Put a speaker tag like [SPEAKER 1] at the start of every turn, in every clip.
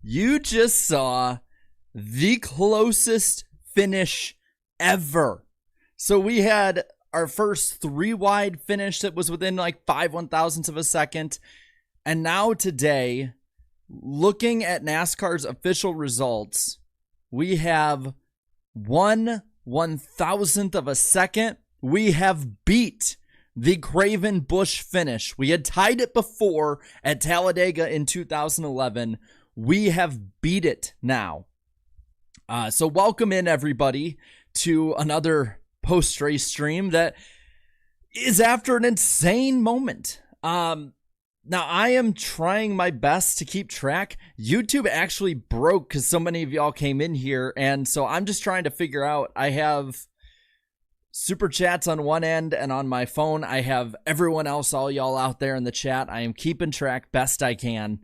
[SPEAKER 1] You just saw the closest finish ever. So we had our first 3-wide finish that was within like 5/1000ths of a second. And now today, looking at NASCAR's official results, we have 1/1000th of a second. We have beat the Craven Busch finish. We had tied it before at Talladega in 2011. We have beat it now. So welcome in, everybody, to another post-race stream that is after an insane moment. Now, I am trying my best to keep track. YouTube actually broke because so many of y'all came in here, and so I'm just trying to figure out. I have super chats on one end, and on my phone, I have everyone else, all y'all out there in the chat. I am keeping track best I can.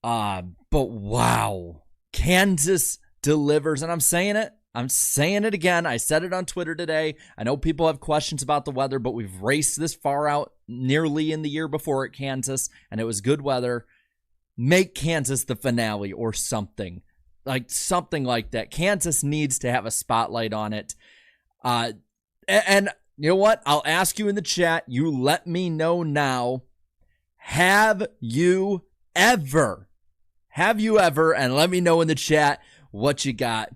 [SPEAKER 1] But wow, Kansas delivers, and I'm saying it again. I said it on Twitter today. I know people have questions about the weather, but we've raced this far out nearly in the year before at Kansas, and it was good weather. Make Kansas the finale or something like that. Kansas needs to have a spotlight on it. And you know what? I'll ask you in the chat. You let me know now. Have you ever? And let me know in the chat what you got.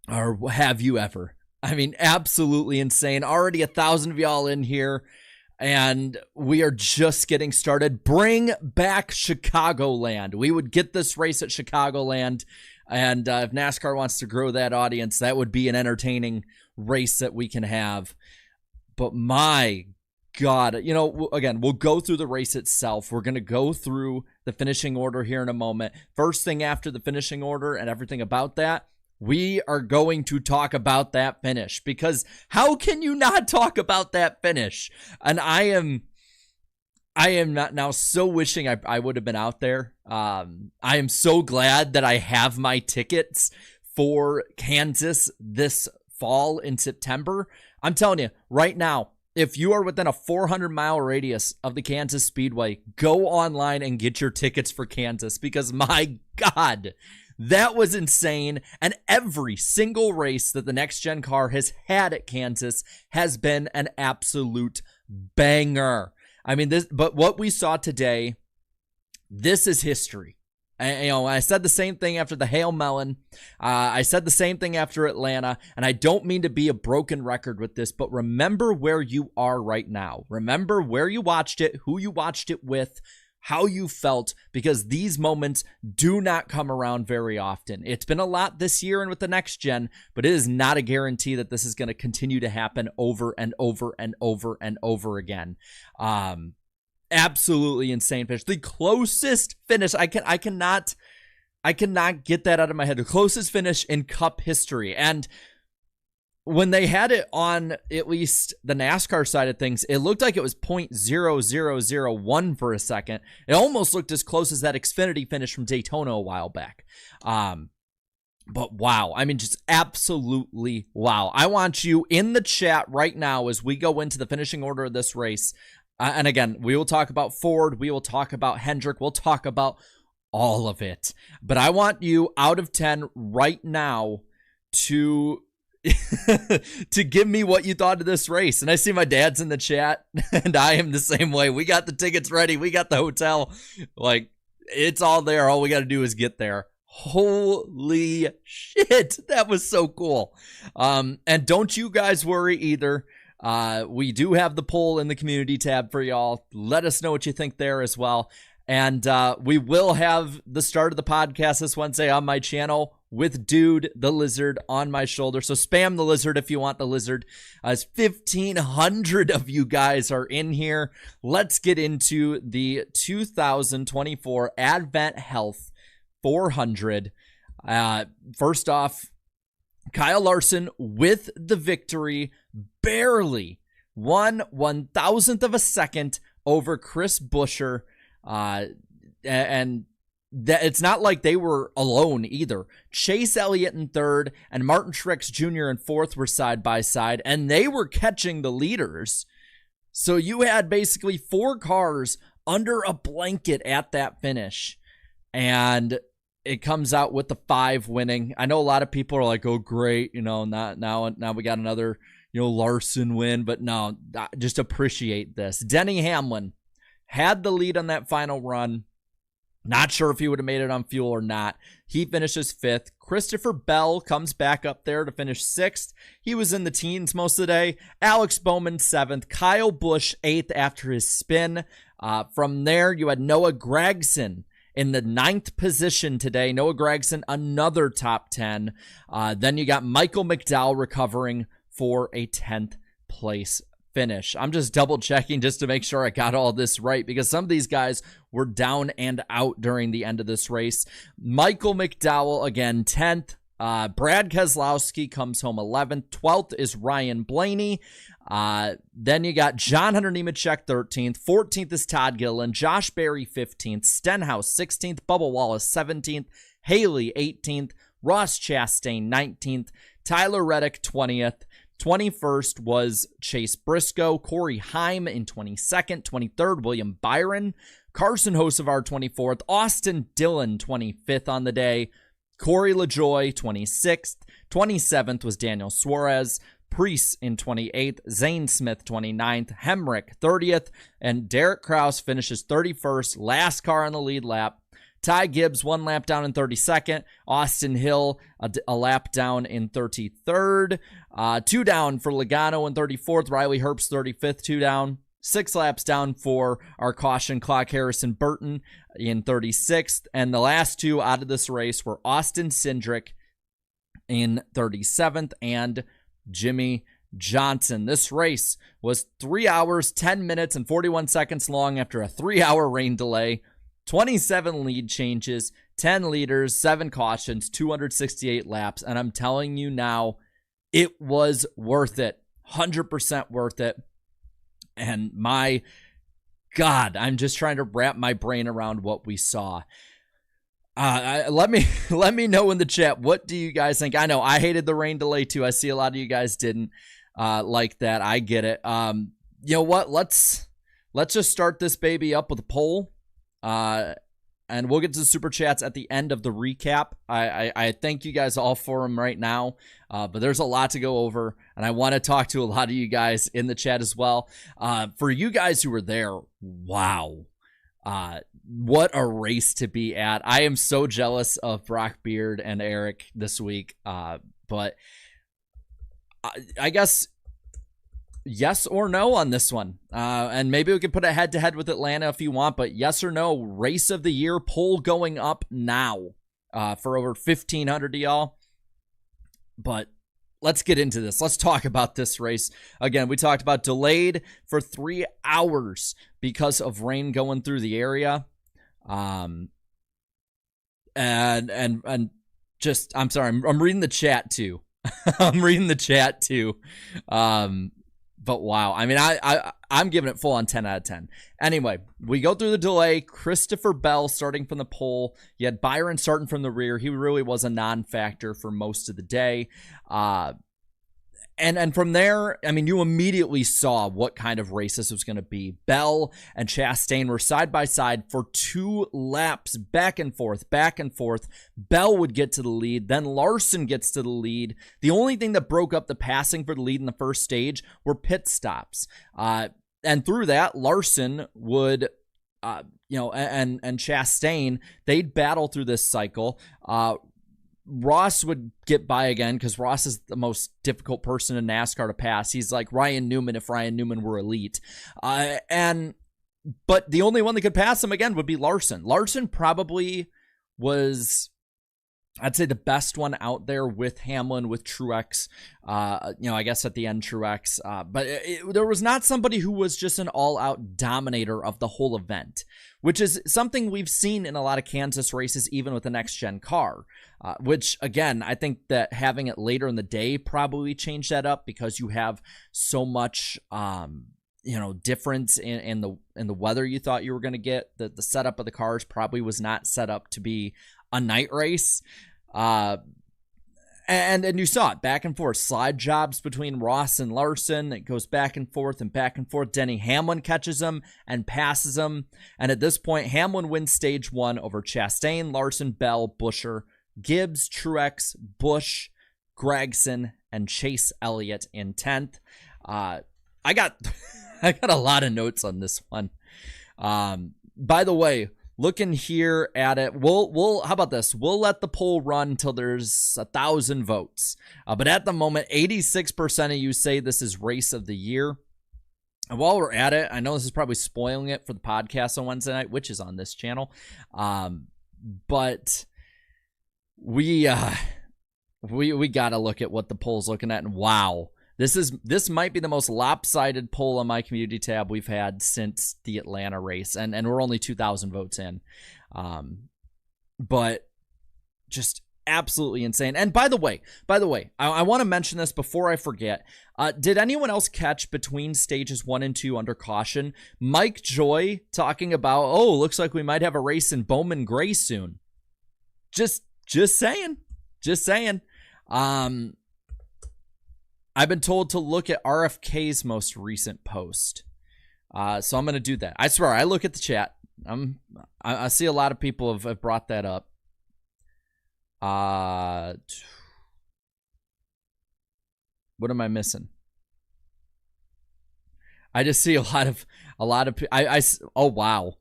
[SPEAKER 1] Or have you ever? I mean, absolutely insane. Already 1,000 of y'all in here, and we are just getting started. Bring back Chicagoland. We would get this race at Chicagoland, and if NASCAR wants to grow that audience, that would be an entertaining race that we can have. But my God, again, we'll go through the race itself. We're going to go through the finishing order here in a moment. First thing after the finishing order and everything about that, we are going to talk about that finish, because how can you not talk about that finish? And I am not now so wishing I would have been out there. I am so glad that I have my tickets for Kansas this fall in September. I'm telling you right now, if you are within a 400-mile radius of the Kansas Speedway, go online and get your tickets for Kansas, because my God, that was insane. And every single race that the next gen car has had at Kansas has been an absolute banger. I mean, but what we saw today, this is history. I said the same thing after the Hail Melon. I said the same thing after Atlanta, and I don't mean to be a broken record with this, but remember where you are right now. Remember where you watched it, who you watched it with, how you felt, because these moments do not come around very often. It's been a lot this year and with the next gen, but it is not a guarantee that this is going to continue to happen over and over and over and over again. Absolutely insane finish. The closest finish, I cannot get that out of my head. The closest finish in Cup history. And when they had it on at least the NASCAR side of things, it looked like it was 0.0001 for a second. It almost looked as close as that Xfinity finish from Daytona a while back. But wow, I mean, just absolutely wow. I want you in the chat right now as we go into the finishing order of this race. And again, we will talk about Ford. We will talk about Hendrick. We'll talk about all of it. But I want you out of 10 right now to give me what you thought of this race. And I see my dad's in the chat, and I am the same way. We got the tickets ready. We got the hotel. Like, it's all there. All we got to do is get there. Holy shit. That was so cool. And don't you guys worry either. We do have the poll in the community tab for y'all. Let us know what you think there as well. And we will have the start of the podcast this Wednesday on my channel with Dude the Lizard on my shoulder. So spam the Lizard if you want the Lizard. As 1,500 of you guys are in here, let's get into the 2024 AdventHealth 400. First off, Kyle Larson with the victory, barely 1/1000th of a second over Chris Buescher. And that it's not like they were alone either. Chase Elliott in third and Martin Truex Jr. in fourth were side by side, and they were catching the leaders. So you had basically 4 cars under a blanket at that finish. And it comes out with the 5 winning. I know a lot of people are like, oh, great, now we got another, Larson win. But no, just appreciate this. Denny Hamlin had the lead on that final run. Not sure if he would have made it on fuel or not. He finishes 5th. Christopher Bell comes back up there to finish 6th. He was in the teens most of the day. Alex Bowman 7th. Kyle Busch 8th after his spin. From there, you had Noah Gragson in the 9th position today. Noah Gragson, another top 10. Then you got Michael McDowell recovering for a 10th place finish. I'm just double checking just to make sure I got all this right, because some of these guys were down and out during the end of this race. Michael McDowell, again, 10th. Brad Keselowski comes home 11th. 12th is Ryan Blaney. Then you got John Hunter Nemechek 13th. 14th is Todd Gilliland. Josh Berry 15th. Stenhouse 16th. Bubba Wallace 17th. Haley 18th. Ross Chastain 19th. Tyler Reddick 20th. 21st was Chase Briscoe. Corey Heim in 22nd. 23rd, William Byron. Carson Hocevar 24th. Austin Dillon 25th on the day. Corey LaJoie 26th. 27th was Daniel Suarez. Preece in 28th. Zane Smith 29th. Hemrick 30th. And Derek Kraus finishes 31st. Last car on the lead lap. Ty Gibbs 1 lap down in 32nd. Austin Hill a lap down in 33rd. 2 down for Logano in 34th. Riley Herbst 35th, 2 down. 6 laps down for our caution clock, Harrison Burton in 36th. And the last 2 out of this race were Austin Cindric in 37th and Jimmy Johnson. This race was 3 hours, 10 minutes, and 41 seconds long after a 3-hour rain delay. 27 lead changes, 10 leaders, 7 cautions, 268 laps. And I'm telling you now, it was worth it. 100% worth it. And my God, I'm just trying to wrap my brain around what we saw. Let me know in the chat, what do you guys think? I know I hated the rain delay too. I see a lot of you guys didn't like that. I get it. You know what? Let's just start this baby up with a poll. And we'll get to the super chats at the end of the recap. I thank you guys all for them right now, but there's a lot to go over, and I want to talk to a lot of you guys in the chat as well. For you guys who were there, wow. What a race to be at. I am so jealous of Brock Beard and Eric this week, but I guess yes or no on this one. And maybe we could put a head-to-head with Atlanta if you want, but yes or no, race of the year poll going up now for over 1,500 of y'all. But let's get into this. Let's talk about this race. Again, we talked about delayed for 3 hours because of rain going through the area. And just, I'm sorry, I'm reading the chat too. I'm reading the chat too. But wow, I mean, I'm giving it full on 10 out of 10. Anyway, we go through the delay. Christopher Bell starting from the pole. You had Byron starting from the rear. He really was a non-factor for most of the day. And from there, I mean, you immediately saw what kind of race this was going to be. Bell and Chastain were side by side for 2 laps, back and forth, back and forth. Bell would get to the lead, then Larson gets to the lead. The only thing that broke up the passing for the lead in the first stage were pit stops. And through that, Larson would, and Chastain, they'd battle through this cycle. Ross would get by again because Ross is the most difficult person in NASCAR to pass. He's like Ryan Newman if Ryan Newman were elite. But the only one that could pass him again would be Larson. Larson probably was, I'd say, the best one out there with Hamlin, with Truex. I guess at the end Truex. But there was not somebody who was just an all-out dominator of the whole event, which is something we've seen in a lot of Kansas races, even with the next-gen car. Which, again, I think that having it later in the day probably changed that up because you have so much, difference in the weather you thought you were going to get. The setup of the cars probably was not set up to be a night race. And you saw it back and forth, slide jobs between Ross and Larson. It goes back and forth and back and forth. Denny Hamlin catches him and passes him. And at this point, Hamlin wins stage 1 over Chastain, Larson, Bell, Buescher, Gibbs, Truex, Busch, Gragson, and Chase Elliott in 10th. I got a lot of notes on this one. By the way, looking here at it, we'll how about this? We'll let the poll run until there's 1,000 votes. But at the moment, 86% of you say this is race of the year. And while we're at it, I know this is probably spoiling it for the podcast on Wednesday night, which is on this channel. But we got to look at what the poll's looking at, and wow. This might be the most lopsided poll on my community tab we've had since the Atlanta race, and we're only 2,000 votes in, but just absolutely insane. And by the way, I want to mention this before I forget. Did anyone else catch between stages 1 and 2 under caution, Mike Joy talking about, oh, looks like we might have a race in Bowman Gray soon? Just saying. I've been told to look at RFK's most recent post. So I'm going to do that. I swear, I look at the chat. I see a lot of people have brought that up. What am I missing? I just see a lot of oh, wow.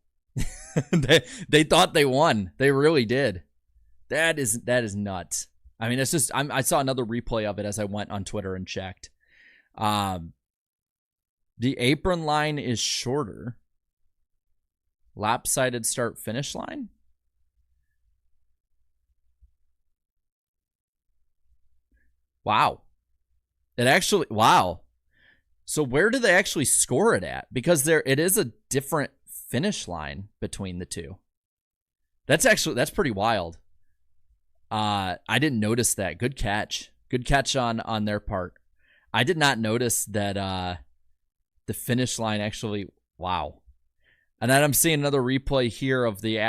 [SPEAKER 1] they thought they won. They really did. That is nuts. I mean, it's just, I saw another replay of it as I went on Twitter and checked. The apron line is shorter. Lopsided start finish line. Wow. Wow. So where do they actually score it at? Because it is a different finish line between the two. That's pretty wild. I didn't notice that. Good catch. Good catch on their part. I did not notice that the finish line actually, wow. And then I'm seeing another replay here of the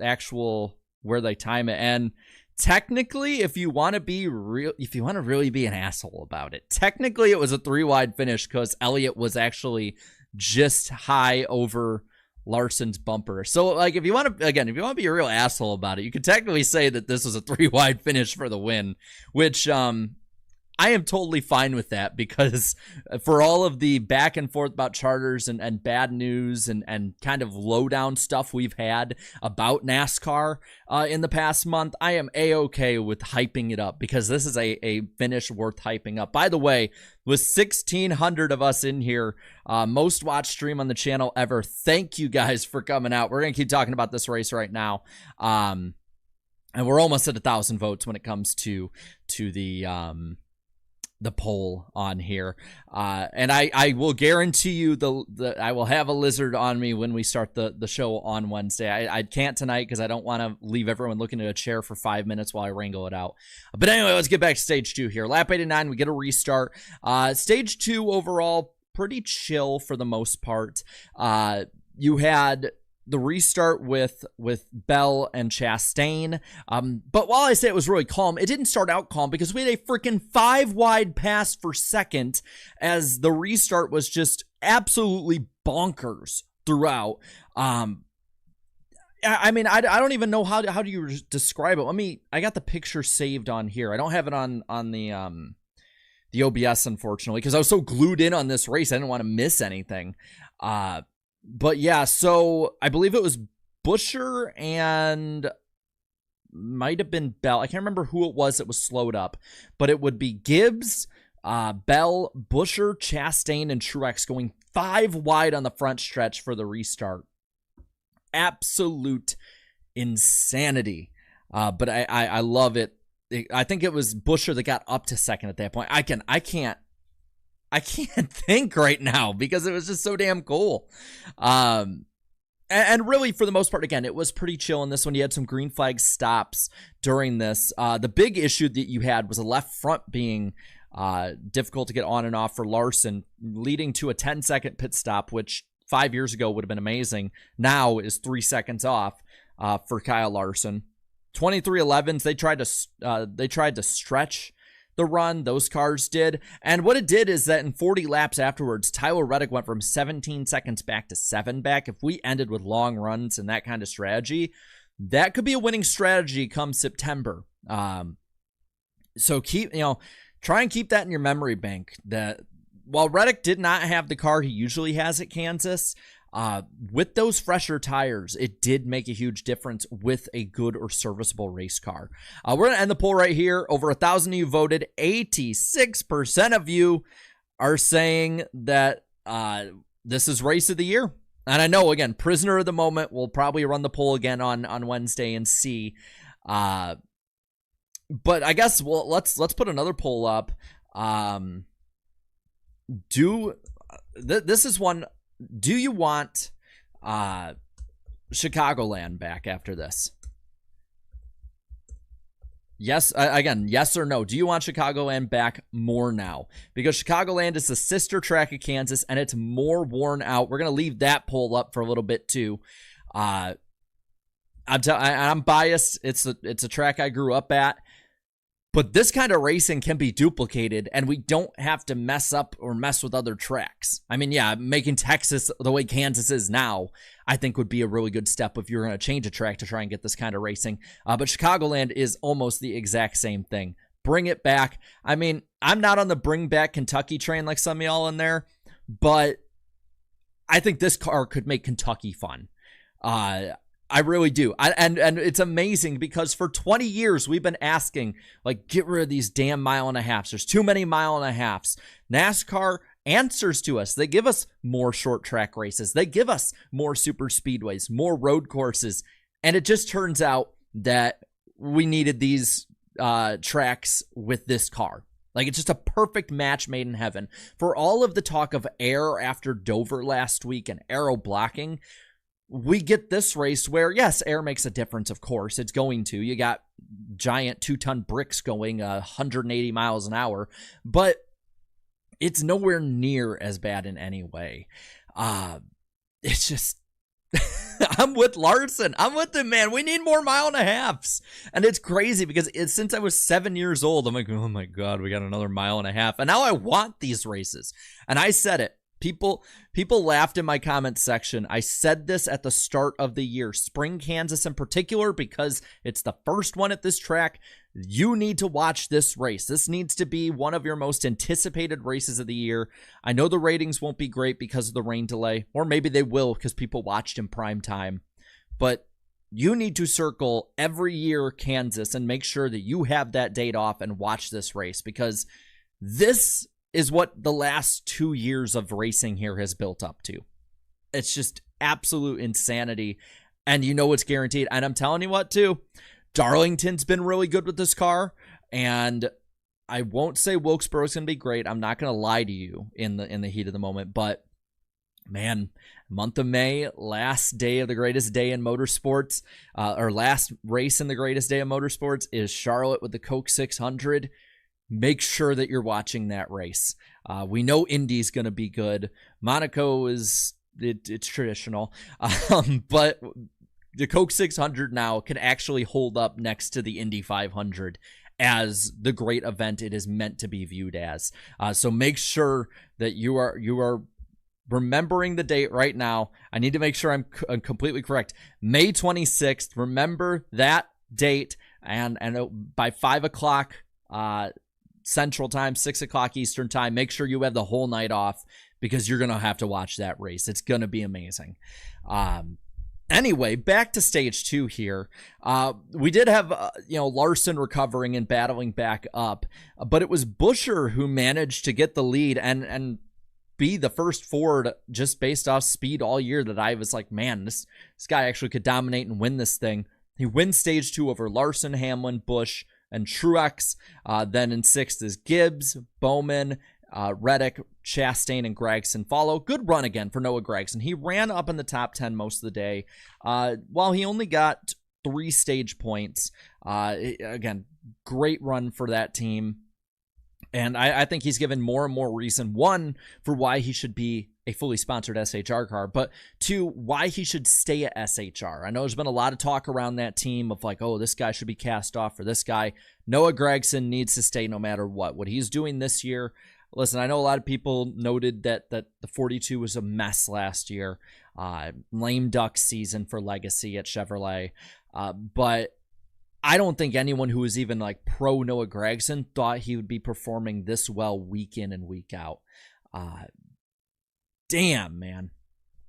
[SPEAKER 1] actual where they time it. And technically, if you want to really be an asshole about it, technically it was a 3-wide finish because Elliott was actually just high over Larson's bumper. So, like, if you want to be a real asshole about it, you could technically say that this was a 3-wide finish for the win, which I am totally fine with that, because for all of the back and forth about charters and bad news and kind of lowdown stuff we've had about NASCAR in the past month, I am A-okay with hyping it up, because this is a finish worth hyping up. By the way, with 1,600 of us in here, most watched stream on the channel ever, thank you guys for coming out. We're going to keep talking about this race right now. And we're almost at 1,000 votes when it comes to the poll on here. And I will guarantee you I will have a lizard on me when we start the show on Wednesday. I can't tonight because I don't want to leave everyone looking at a chair for 5 minutes while I wrangle it out. But anyway, let's get back to stage 2 here. Lap 89, we get a restart. Stage 2 overall, pretty chill for the most part. You had the restart with Bell and Chastain. But while I say it was really calm, it didn't start out calm, because we had a freaking 5-wide pass for second as the restart was just absolutely bonkers throughout. I mean, I don't even know how do you describe it. I got the picture saved on here. I don't have it on the OBS, unfortunately, because I was so glued in on this race. I didn't want to miss anything. But yeah, so I believe it was Buescher and might have been Bell. I can't remember who it was that was slowed up, but it would be Gibbs, Bell, Buescher, Chastain, and Truex going 5 wide on the front stretch for the restart. Absolute insanity. But I love it. I think it was Buescher that got up to second at that point. I can't think right now because it was just so damn cool. And really, for the most part, again, it was pretty chill in this one. You had some green flag stops during this. The big issue that you had was the left front being difficult to get on and off for Larson, leading to a 10-second pit stop, which 5 years ago would have been amazing. Now is 3 seconds off for Kyle Larson. 2311s, they tried to stretch the run. Those cars did. And what it did is that in 40 laps afterwards, Tyler Reddick went from 17 seconds back to 7 back. If we ended with long runs and that kind of strategy, that could be a winning strategy come September. So try and keep that in your memory bank, that while Reddick did not have the car he usually has at Kansas, with those fresher tires, it did make a huge difference with a good or serviceable race car. We're going to end the poll right here. Over 1,000 of you voted. 86% of you are saying that this is race of the year. And I know, again, prisoner of the moment. We'll probably run the poll again on Wednesday and see. But I guess let's put another poll up. This is one. Do you want Chicagoland back after this? Yes, again, yes or no. Do you want Chicagoland back more now? Because Chicagoland is the sister track of Kansas, and it's more worn out. We're going to leave that poll up for a little bit, too. I'm biased. It's a track I grew up at. But this kind of racing can be duplicated, and we don't have to mess up or mess with other tracks. I mean, yeah, making Texas the way Kansas is now, I think would be a really good step if you're going to change a track to try and get this kind of racing. But Chicagoland is almost the exact same thing. Bring it back. I mean, I'm not on the bring back Kentucky train like some of y'all in there, but I think this car could make Kentucky fun. I really do. And it's amazing because for 20 years, we've been asking, like, get rid of these damn mile and a halves. There's too many mile and a halves. NASCAR answers to us. They give us more short track races. They give us more super speedways, more road courses. And it just turns out that we needed these tracks with this car. Like, it's just a perfect match made in heaven. For all of the talk of air after Dover last week and aero blocking, we get this race where, yes, air makes a difference, of course. It's going to. You got giant 2-ton bricks going 180 miles an hour, but it's nowhere near as bad in any way. It's just, I'm with Larson. I'm with him, man. We need more mile and a halves. And it's crazy because since I was 7 years old, I'm like, oh my God, we got another mile and a half. And now I want these races. And I said it. People laughed in my comments section. I said this at the start of the year. Spring Kansas in particular, because it's the first one at this track. You need to watch this race. This needs to be one of your most anticipated races of the year. I know the ratings won't be great because of the rain delay, or maybe they will because people watched in prime time. But you need to circle every year Kansas and make sure that you have that date off and watch this race, because this is what the last 2 years of racing here has built up to. It's just absolute insanity. And you know it's guaranteed. And I'm telling you what, too, Darlington's been really good with this car. And I won't say Wilkesboro's going to be great. I'm not going to lie to you in the heat of the moment. But, man, month of May, last day of the greatest day in motorsports, or last race in the greatest day of motorsports is Charlotte with the Coke 600. Make sure that you're watching that race. We know Indy's going to be good. Monaco it's traditional. But the Coke 600 now can actually hold up next to the Indy 500 as the great event it is meant to be viewed as. So make sure that you are remembering the date right now. I need to make sure I'm completely correct. May 26th. Remember that date. And by 5 o'clock, Central Time, 6 o'clock Eastern Time. Make sure you have the whole night off because you're going to have to watch that race. It's going to be amazing. Anyway, back to stage 2 here. We did have, Larson recovering and battling back up, but it was Buescher who managed to get the lead and be the first Ford just based off speed all year that I was like, man, this guy actually could dominate and win this thing. He wins stage 2 over Larson, Hamlin, Busch, and Truex. Then in 6th is Gibbs, Bowman, Reddick, Chastain, and Gragson follow. Good run again for Noah Gragson. He ran up in the top 10 most of the day. While he only got 3 stage points, again, great run for that team. And I think he's given more and more reason, one, for why he should be a fully sponsored SHR car, but two, why he should stay at SHR. I know there's been a lot of talk around that team of like, oh, this guy should be cast off for this guy. Noah Gragson needs to stay no matter what. What he's doing this year, listen, I know a lot of people noted that the 42 was a mess last year. Lame duck season for Legacy at Chevrolet. But I don't think anyone who was even like pro Noah Gragson thought he would be performing this well week in and week out. Damn, man.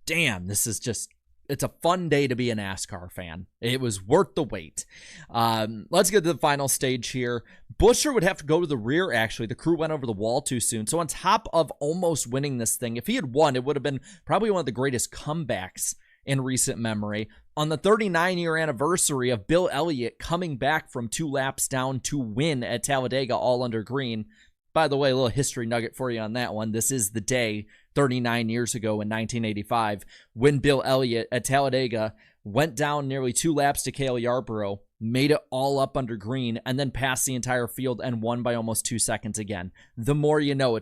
[SPEAKER 1] Damn, this is just, it's a fun day to be a NASCAR fan. It was worth the wait. Let's get to the final stage here. Buescher would have to go to the rear, actually. The crew went over the wall too soon. So on top of almost winning this thing, if he had won, it would have been probably one of the greatest comebacks in recent memory. On the 39-year anniversary of Bill Elliott coming back from 2 laps down to win at Talladega all under green. By the way, a little history nugget for you on that one. This is the day 39 years ago in 1985 when Bill Elliott at Talladega went down nearly 2 laps to Cale Yarborough, made it all up under green, and then passed the entire field and won by almost 2 seconds again. The more you know.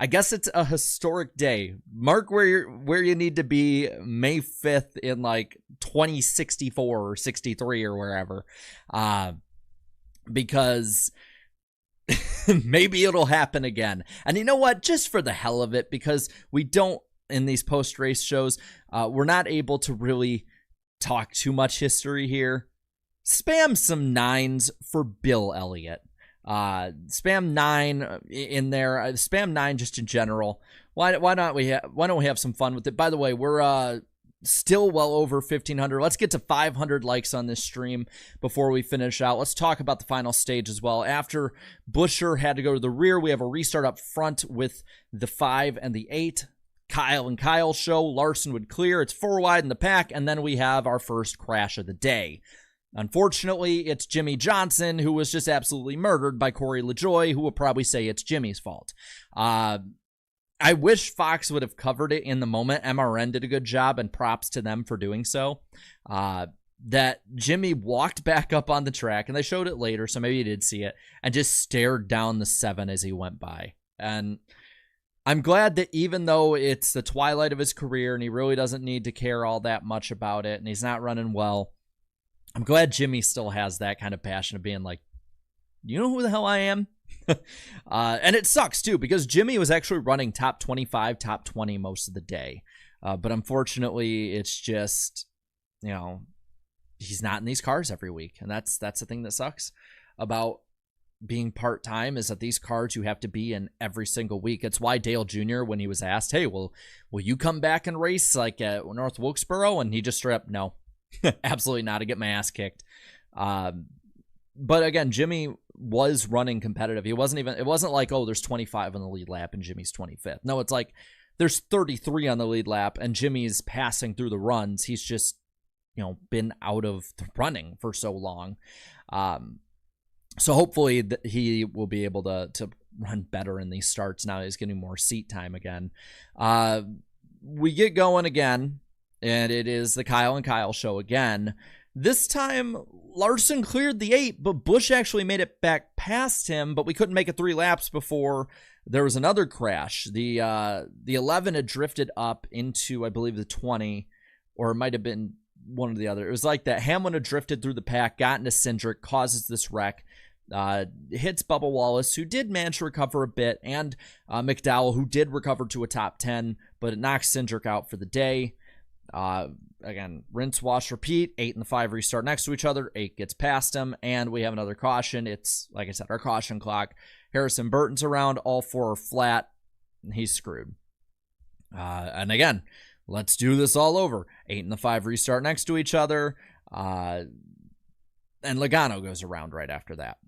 [SPEAKER 1] I guess it's a historic day. Mark where you need to be May 5th in like 2064 or 63 or wherever. Because maybe it'll happen again. And you know what? Just for the hell of it, because we don't, in these post-race shows, we're not able to really talk too much history here. Spam some 9s for Bill Elliott. Spam 9 in there. Spam 9 just in general. Why don't we have some fun with it? By the way, we're still well over 1,500. Let's get to 500 likes on this stream before we finish out. Let's talk about the final stage as well. After Buescher had to go to the rear, we have a restart up front with the 5 and the 8. Kyle and Kyle show. Larson would clear. It's 4 wide in the pack, and then we have our first crash of the day. Unfortunately, it's Jimmy Johnson, who was just absolutely murdered by Corey LaJoie, who will probably say it's Jimmy's fault. I wish Fox would have covered it in the moment. MRN did a good job, and props to them for doing so. That Jimmy walked back up on the track, and they showed it later, so maybe you did see it, and just stared down the 7 as he went by. And I'm glad that even though it's the twilight of his career, and he really doesn't need to care all that much about it, and he's not running well, I'm glad Jimmy still has that kind of passion of being like, you know who the hell I am? And it sucks too, because Jimmy was actually running top 25, top 20 most of the day. But unfortunately, it's just, he's not in these cars every week. And that's the thing that sucks about being part-time, is that these cars you have to be in every single week. It's why Dale Jr., when he was asked, hey, will you come back and race like at North Wilkesboro? And he just straight up, no. Absolutely not. To get my ass kicked. But again, Jimmy was running competitive. It wasn't like, oh, there's 25 on the lead lap and Jimmy's 25th. No, it's like there's 33 on the lead lap and Jimmy's passing through the runs. He's just, been out of the running for so long. So hopefully he will be able to run better in these starts now that he's getting more seat time again. We get going again. And it is the Kyle and Kyle show again. This time, Larson cleared the 8, but Busch actually made it back past him, but we couldn't make it 3 laps before there was another crash. The 11 had drifted up into, I believe, the 20, or it might have been one or the other. It was like that. Hamlin had drifted through the pack, got into Cindric, causes this wreck, hits Bubba Wallace, who did manage to recover a bit, and McDowell, who did recover to a top 10, but it knocks Cindric out for the day. Again, rinse, wash, repeat. 8 and the 5 restart next to each other. 8 gets past him, and we have another caution. It's, like I said, our caution clock. Harrison Burton's around. All 4 are flat, and he's screwed. And again, let's do this all over. 8 and the 5 restart next to each other. And Logano goes around right after that.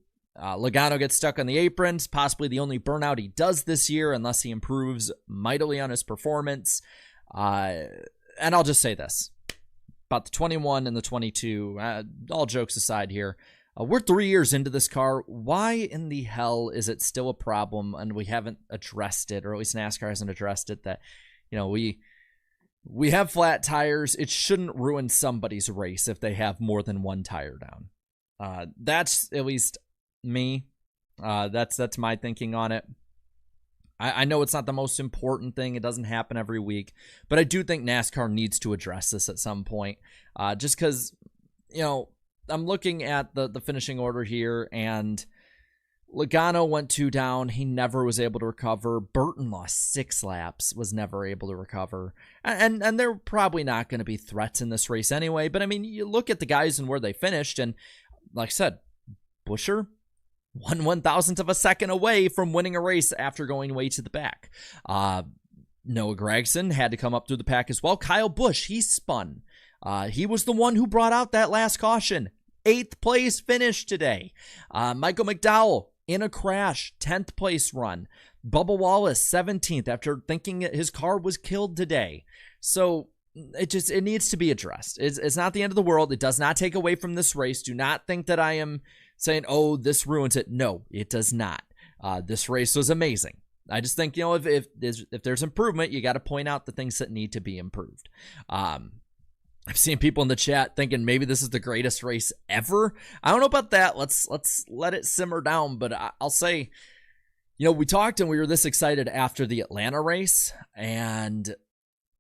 [SPEAKER 1] Logano gets stuck on the aprons, possibly the only burnout he does this year, unless he improves mightily on his performance. And I'll just say this about the 21 and the 22, all jokes aside here, we're 3 years into this car. Why in the hell is it still a problem and we haven't addressed it, or at least NASCAR hasn't addressed it, that, we have flat tires. It shouldn't ruin somebody's race if they have more than one tire down. That's at least me. That's my thinking on it. I know it's not the most important thing. It doesn't happen every week, but I do think NASCAR needs to address this at some point. Just because, I'm looking at the finishing order here, and Logano went 2 down. He never was able to recover. Burton lost 6 laps, was never able to recover. And they're probably not going to be threats in this race anyway. But, I mean, you look at the guys and where they finished, and like I said, Buescher, 1/1000th of a second away from winning a race after going way to the back. Noah Gragson had to come up through the pack as well. Kyle Busch, he spun. He was the one who brought out that last caution. 8th place finish today. Michael McDowell in a crash, 10th place run. Bubba Wallace, 17th, after thinking his car was killed today. So it needs to be addressed. It's not the end of the world. It does not take away from this race. Do not think that I am saying, oh, this ruins it. No, it does not. This race was amazing. I just think, if there's improvement, you got to point out the things that need to be improved. I've seen people in the chat thinking maybe this is the greatest race ever. I don't know about that. Let's let it simmer down. But I'll say, we talked and we were this excited after the Atlanta race, and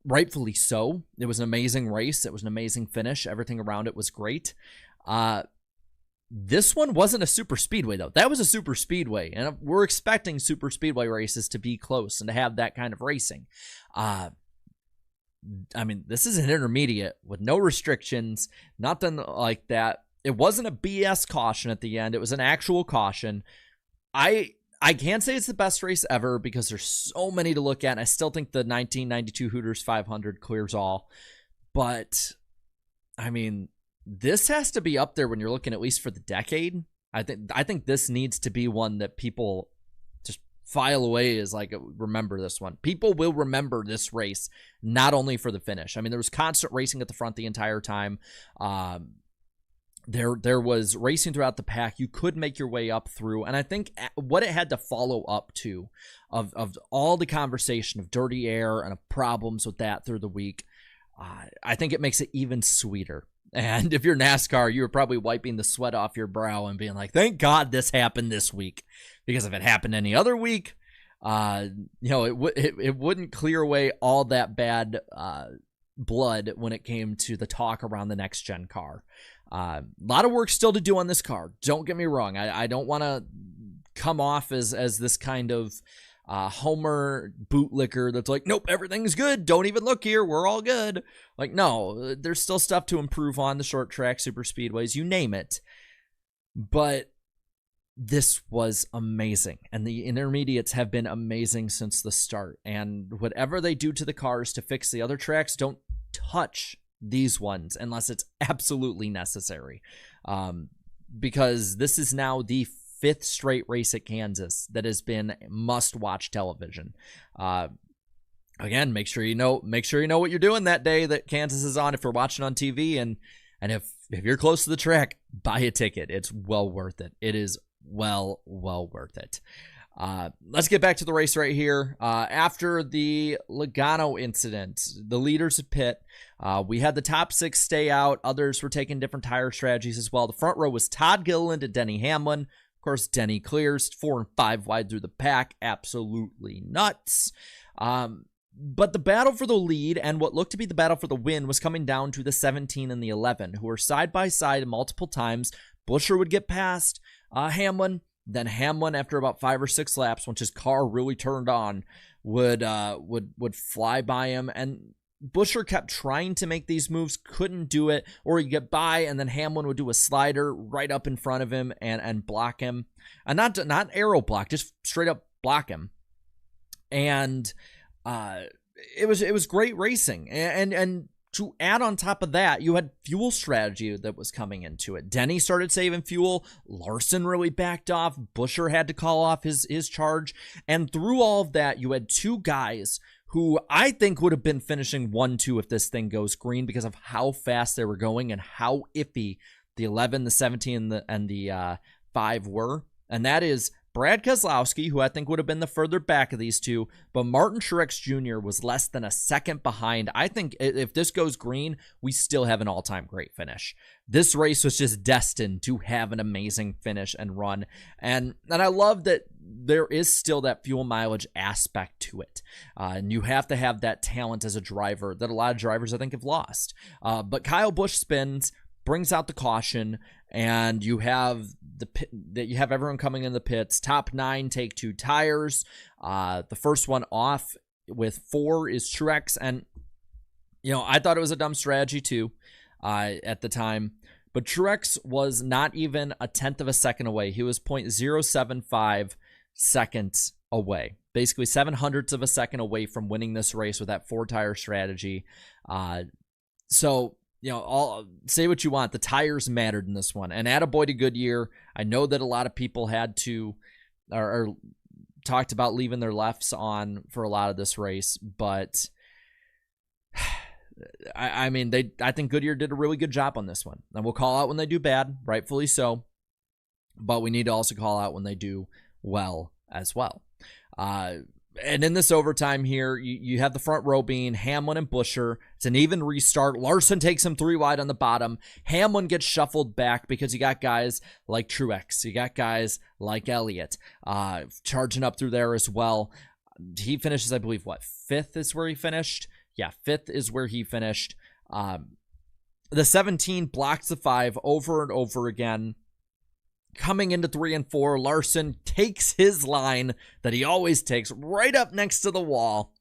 [SPEAKER 1] rightfully so. It was an amazing race. It was an amazing finish. Everything around it was great. This one wasn't a super speedway, though. That was a super speedway, and we're expecting super speedway races to be close and to have that kind of racing. I mean, this is an intermediate with no restrictions, nothing like that. It wasn't a BS caution at the end. It was an actual caution. I can't say it's the best race ever because there's so many to look at, and I still think the 1992 Hooters 500 clears all. But, I mean, this has to be up there when you're looking at least for the decade. I think this needs to be one that people just file away as like, remember this one. People will remember this race, not only for the finish. I mean, there was constant racing at the front the entire time. There was racing throughout the pack. You could make your way up through, and I think what it had to follow up to of all the conversation of dirty air and of problems with that through the week, I think it makes it even sweeter. And if you're NASCAR, you were probably wiping the sweat off your brow and being like, thank God this happened this week. Because if it happened any other week, it wouldn't clear away all that bad blood when it came to the talk around the next gen car. A lot of work still to do on this car. Don't get me wrong. I don't want to come off as this kind of Homer bootlicker that's like, nope, everything's good. Don't even look here. We're all good. Like, no, there's still stuff to improve on the short track, super speedways, you name it. But this was amazing. And the intermediates have been amazing since the start. And whatever they do to the cars to fix the other tracks, don't touch these ones unless it's absolutely necessary. Because this is now the 5th straight race at Kansas that has been must-watch television. Again, make sure you know what you're doing that day that Kansas is on if you're watching on TV, and if you're close to the track, buy a ticket. It's well worth it. It is well worth it. Let's get back to the race right here. After the Logano incident, the leaders of pit, we had the top 6 stay out. Others were taking different tire strategies as well. The front row was Todd Gilliland and Denny Hamlin. Of course, Denny clears 4 and 5 wide through the pack. Absolutely nuts. But the battle for the lead and what looked to be the battle for the win was coming down to the 17 and the 11, who were side by side multiple times. Buescher would get past Hamlin. Then Hamlin, after about 5 or 6 laps, once his car really turned on, would fly by him. And Buescher kept trying to make these moves, couldn't do it, or he'd get by, and then Hamlin would do a slider right up in front of him and block him. And not arrow block, just straight up block him. And it was great racing. And to add on top of that, you had fuel strategy that was coming into it. Denny started saving fuel. Larson really backed off. Buescher had to call off his charge. And through all of that, you had 2 guys who I think would have been finishing 1-2 if this thing goes green because of how fast they were going and how iffy the 11, the 17, and the 5 were. And that is Brad Keselowski, who I think would have been the further back of these two, but Martin Truex Jr. was less than a second behind. I think if this goes green, we still have an all-time great finish. This race was just destined to have an amazing finish and run. And I love that there is still that fuel mileage aspect to it. And you have to have that talent as a driver that a lot of drivers, I think, have lost. But Kyle Busch spins, brings out the caution, and you have everyone coming in the pits. Top 9 take 2 tires. The first one off with 4 is Truex, and I thought it was a dumb strategy too at the time. But Truex was not even a tenth of a second away. He was 0.075 seconds away, basically 0.07 of a second away from winning this race with that 4-tire strategy. So. Say what you want. The tires mattered in this one. And attaboy to Goodyear. I know that a lot of people had to or talked about leaving their lefts on for a lot of this race, but I think Goodyear did a really good job on this one. And we'll call out when they do bad, rightfully so, but we need to also call out when they do well as well. And in this overtime here, you have the front row being Hamlin and Buescher. It's an even restart. Larson takes him 3 wide on the bottom. Hamlin gets shuffled back because you got guys like Truex. You got guys like Elliott charging up through there as well. He finishes, I believe, 5th is where he finished? Yeah, 5th is where he finished. The 17 blocks the 5 over and over again. Coming into 3 and 4, Larson takes his line that he always takes right up next to the wall.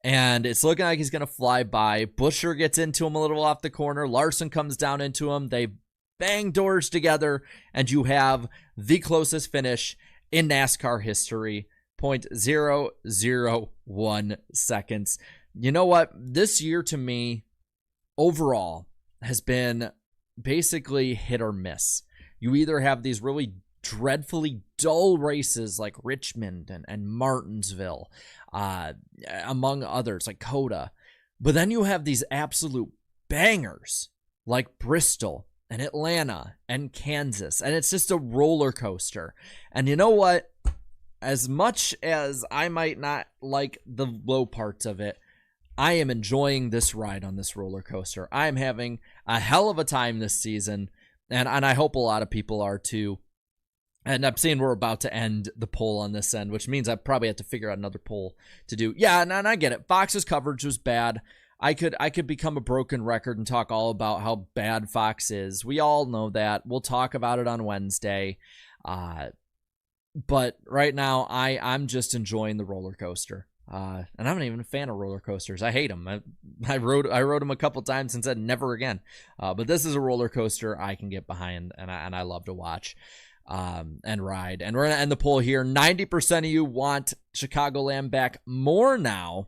[SPEAKER 1] And it's looking like he's going to fly by. Buescher gets into him a little off the corner. Larson comes down into him. They bang doors together. And you have the closest finish in NASCAR history. 0.001 seconds. You know what? This year to me, overall, has been basically hit or miss. You either have these really dreadfully dull races like Richmond and Martinsville, among others like Coda. But then you have these absolute bangers like Bristol and Atlanta and Kansas. And it's just a roller coaster. And you know what? As much as I might not like the low parts of it, I am enjoying this ride on this roller coaster. I am having a hell of a time this season. And I hope a lot of people are too. And I'm seeing we're about to end the poll on this end, which means I probably have to figure out another poll to do. Yeah, and I get it. Fox's coverage was bad. I could become a broken record and talk all about how bad Fox is. We all know that. We'll talk about it on Wednesday. But right now, I'm just enjoying the roller coaster. And I'm not even a fan of roller coasters. I hate them. I rode them a couple times and said never again. But this is a roller coaster I can get behind, and I love to watch and ride. And we're gonna end the poll here. 90% of you want Chicagoland back more now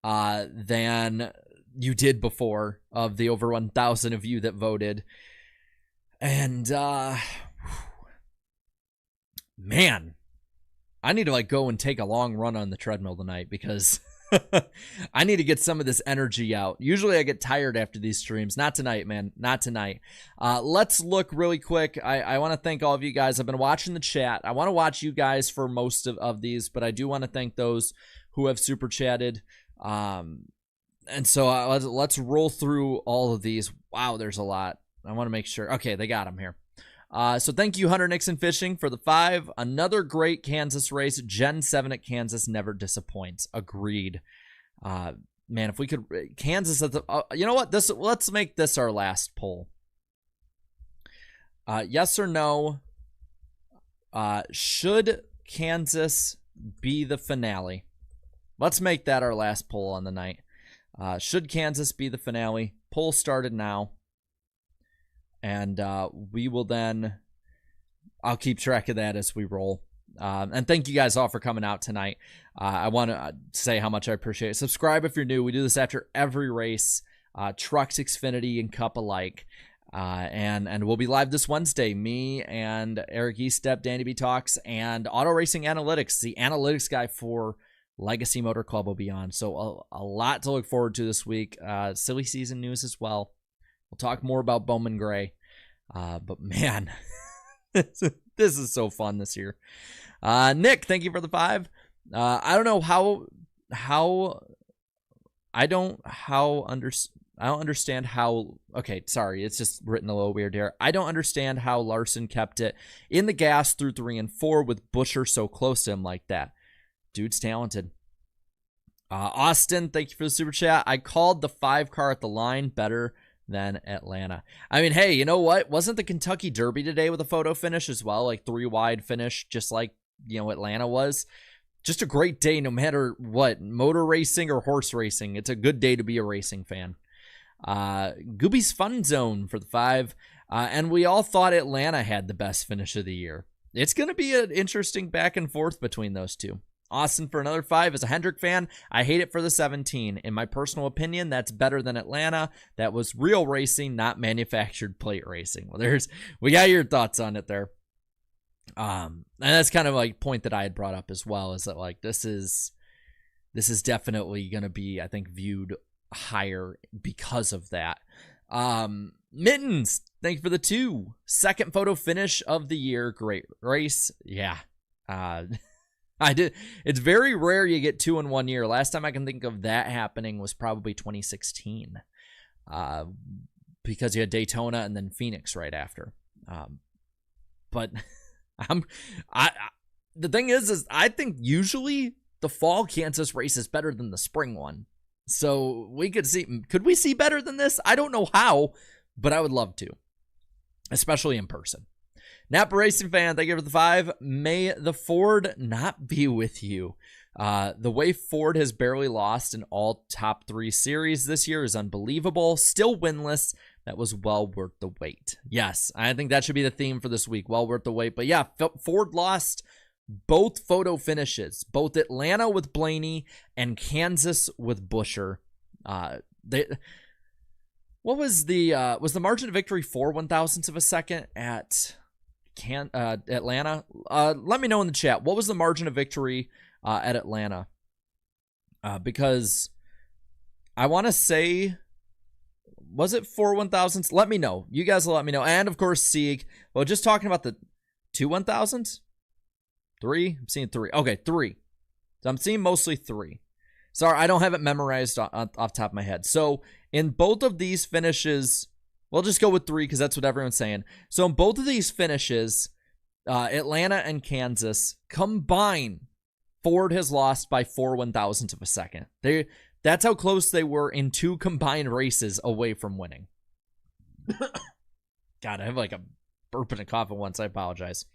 [SPEAKER 1] than you did before, of the over 1,000 of you that voted. And man, I need to go and take a long run on the treadmill tonight because I need to get some of this energy out. Usually I get tired after these streams. Not tonight, man. Not tonight. Let's look really quick. I want to thank all of you guys. I've been watching the chat. I want to watch you guys for most of these, but I do want to thank those who have super chatted. And so let's roll through all of these. Wow, there's a lot. I want to make sure. Okay, they got them here. So thank you, Hunter Nixon Fishing, for the 5. Another great Kansas race. Gen 7 at Kansas never disappoints. Agreed. Man, if we could, Kansas at the, you know what? Let's make this our last poll. Yes or no? Should Kansas be the finale? Let's make that our last poll on the night. Should Kansas be the finale? Poll started now. And we will then, I'll keep track of that as we roll. And thank you guys all for coming out tonight. I want to say how much I appreciate it. Subscribe if you're new. We do this after every race, Trucks, Xfinity, and Cup alike. And we'll be live this Wednesday. Me and Eric Eastep, Danny B Talks, and Auto Racing Analytics, the analytics guy for Legacy Motor Club, will be on. So a lot to look forward to this week. Silly season news as well. We'll talk more about Bowman Gray. But man, This is so fun this year. Nick, thank you for the 5. I don't know I don't understand how. Okay, sorry, it's just written a little weird here. I don't understand how Larson kept it in the gas through 3 and 4 with Buescher so close to him like that. Dude's talented. Austin, thank you for the super chat. I called the 5 car at the line better than Atlanta. I mean, hey, you know what? Wasn't the Kentucky Derby today with a photo finish as well? Like 3 wide finish, just like, Atlanta was. Just a great day no matter what, motor racing or horse racing. It's a good day to be a racing fan. Gooby's Fun Zone for the 5. And we all thought Atlanta had the best finish of the year. It's going to be an interesting back and forth between those two. Austin for another 5. As a Hendrick fan, I hate it for the 17. In my personal opinion, that's better than Atlanta. That was real racing, not manufactured plate racing. Well, we got your thoughts on it there. And that's kind of like point that I had brought up as well, is that like this is definitely going to be, I think, viewed higher because of that. Mittens, thank you for the 2. Second photo finish of the year. Great race. Yeah. I did. It's very rare you get 2 in 1 year. Last time I can think of that happening was probably 2016, because you had Daytona and then Phoenix right after. But the thing is I think usually the fall Kansas race is better than the spring one. So could we see better than this? I don't know how, but I would love to, especially in person. Napa Racing fan, thank you for the 5. May the Ford not be with you. The way Ford has barely lost in all top 3 series this year is unbelievable. Still winless. That was well worth the wait. Yes, I think that should be the theme for this week. Well worth the wait. But yeah, Ford lost both photo finishes, both Atlanta with Blaney and Kansas with Buescher. What was the margin of victory 4 1,000ths of a second at Atlanta? Let me know in the chat. What was the margin of victory at Atlanta? Because I want to say, was it 4 1,000ths? Let me know. You guys will let me know. And of course, Sieg. Well, just talking about the 2 1,000ths? 3? I'm seeing 3. Okay, 3. So I'm seeing mostly 3. Sorry, I don't have it memorized off the top of my head. So in both of these finishes, we'll just go with 3 because that's what everyone's saying. So in both of these finishes, Atlanta and Kansas combined, Ford has lost by 4 1,000ths of a second. That's how close they were in 2 combined races away from winning. God, I have like a burp and a cough at once. I apologize.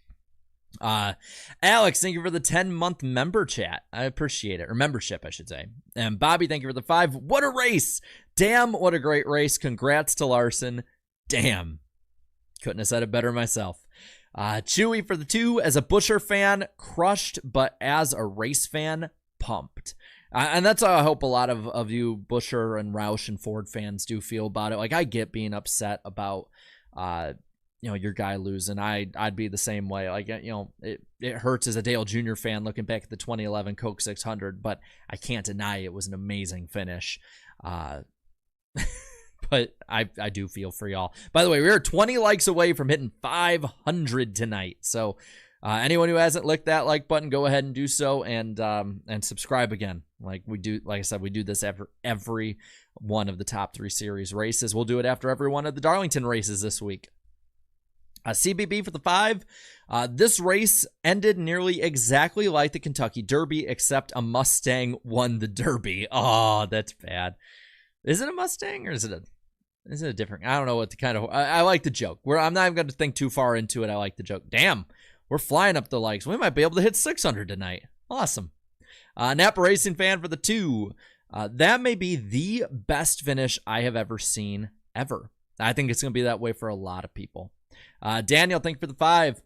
[SPEAKER 1] Alex, thank you for the 10-month member chat. I appreciate it. Or membership, I should say. And Bobby, thank you for the 5. What a race. Damn, what a great race. Congrats to Larson. Damn. Couldn't have said it better myself. Chewy for the 2. As a Buescher fan, crushed, but as a race fan, pumped. And that's how I hope a lot of you Buescher and Roush and Ford fans do feel about it. Like, I get being upset about your guy losing. I'd be the same way. Like, it hurts as a Dale Jr. fan looking back at the 2011 Coke 600, but I can't deny it was an amazing finish. But I do feel for y'all. By the way, we are 20 likes away from hitting 500 tonight. So anyone who hasn't licked that like button, go ahead and do so, and subscribe again. Like I said, we do this after every one of the top 3 series races. We'll do it after every one of the Darlington races this week. CBB for the 5. This race ended nearly exactly like the Kentucky Derby, except a Mustang won the Derby. Oh, that's bad. Is it a Mustang or is it a different? I don't know what the kind of. I like the joke. I'm not even going to think too far into it. I like the joke. Damn, we're flying up the likes. We might be able to hit 600 tonight. Awesome. Napa Racing fan for the 2. That may be the best finish I have ever seen ever. I think it's going to be that way for a lot of people. Daniel, thank you for the 5.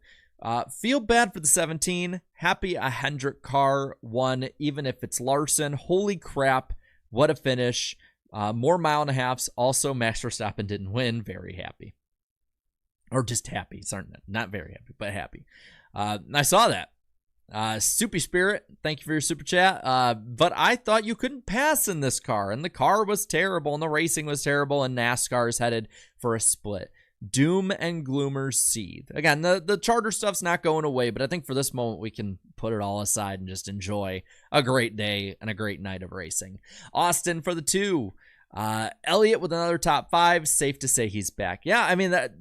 [SPEAKER 1] Feel bad for the 17. Happy a Hendrick car won, even if it's Larson. Holy crap, what a finish. More mile and a halves. Also, Max Verstappen didn't win. Very happy. Or just happy. Sorry, not very happy, but happy. I saw that. Soupy Spirit, thank you for your super chat. But I thought you couldn't pass in this car, and the car was terrible, and the racing was terrible, and NASCAR is headed for a split. Doom and gloomers seethe. Again, the charter stuff's not going away, but I think for this moment we can put it all aside and just enjoy a great day and a great night of racing. Austin for the 2. Elliott with another top 5. Safe to say he's back. Yeah, I mean, that